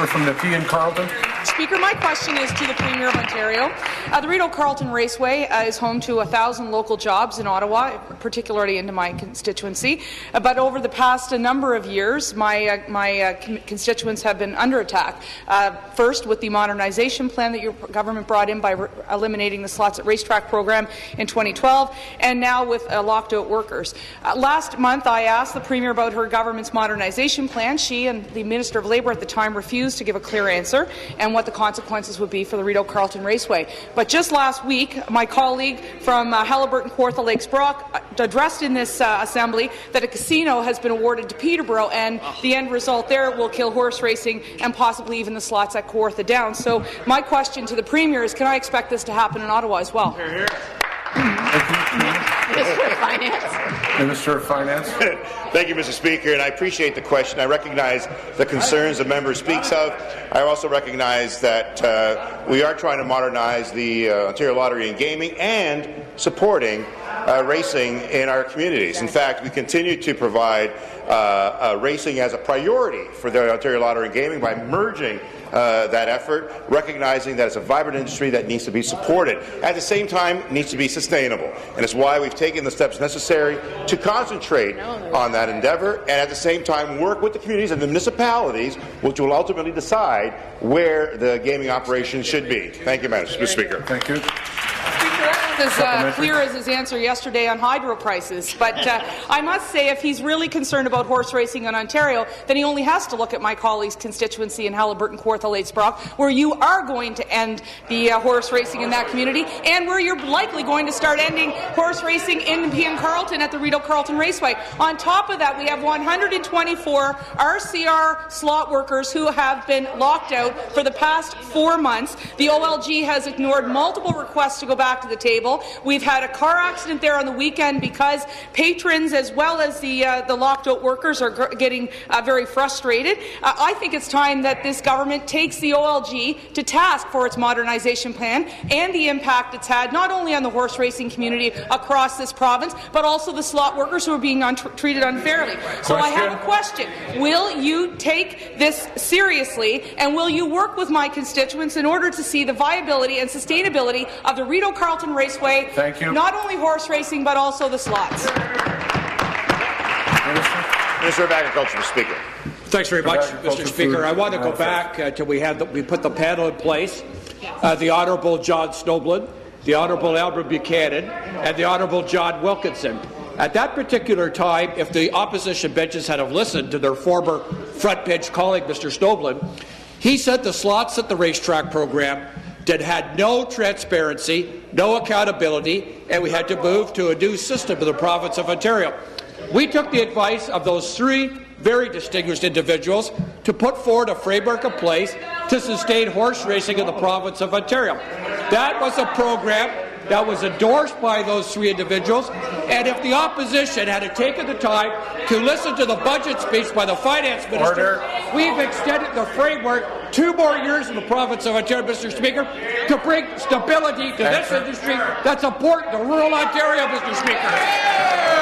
member from Nepean Carleton. Speaker, my question is to the Premier of Ontario. The Rideau-Carleton Raceway is home to 1,000 local jobs in Ottawa, particularly into my constituency. But over the past number of years, my constituents have been under attack. First, with the modernization plan that your government brought in by eliminating the slots at racetrack program in 2012, and now with locked-out workers. Last month, I asked the Premier about her government's modernization plan. She and the Minister of Labour at the time refused to give a clear answer and what the consequences would be for the Rideau-Carleton Raceway. But just last week, my colleague from Halliburton, Kawartha Lakes Brock addressed in this assembly that a casino has been awarded to Peterborough, and the end result there will kill horse racing and possibly even the slots at Kawartha Downs. So my question to the Premier is, can I expect this to happen in Ottawa as well? Minister of Finance. Minister of Finance. Thank you, Mr. Speaker, and I appreciate the question. I recognize the concerns the member speaks of. I also recognize that we are trying to modernize the Ontario Lottery and Gaming and supporting racing in our communities. In fact, we continue to provide racing as a priority for the Ontario Lottery and Gaming by merging that effort, recognizing that it's a vibrant industry that needs to be supported. At the same time, it needs to be sustainable, and it's why we've taken the steps necessary to concentrate on that endeavour, and at the same time work with the communities and the municipalities, which will ultimately decide where the gaming operation should be. Thank you, Mr. Speaker. Thank you. As clear as his answer yesterday on hydro prices, but I must say, if he's really concerned about horse racing in Ontario, then he only has to look at my colleague's constituency in Halliburton, Kawartha Lakes Brock, where you are going to end the horse racing in that community, and where you're likely going to start ending horse racing in Nepean Carleton at the Rideau-Carleton Raceway. On top of that, we have 124 RCR slot workers who have been locked out for the past 4 months. The OLG has ignored multiple requests to go back to the table. We've had a car accident there on the weekend because patrons as well as the locked-out workers are getting very frustrated. I think it's time that this government takes the OLG to task for its modernization plan and the impact it's had not only on the horse racing community across this province, but also the slot workers who are being treated unfairly. So I have a question. Will you take this seriously, and will you work with my constituents in order to see the viability and sustainability of the Rideau-Carleton Raceway? Thank you. Not only horse racing, but also the slots. Minister of Agriculture, Mr. Speaker. Thanks very much, Mr. Speaker. I want to go back till we put the panel in place. The Honourable John Snowblin, the Honourable Albert Buchanan, and the Honourable John Wilkinson. At that particular time, if the opposition benches had have listened to their former front bench colleague, Mr. Snowblin, he said the slots at the racetrack program that had no transparency, no accountability, and we had to move to a new system in the province of Ontario. We took the advice of those three very distinguished individuals to put forward a framework in place to sustain horse racing in the province of Ontario. That was a program that was endorsed by those three individuals, and if the opposition had taken the time to listen to the budget speech by the finance minister, we've extended the framework 2 more years in the province of Ontario, Mr. Speaker, to bring stability to this industry that's important to rural Ontario, Mr. Speaker.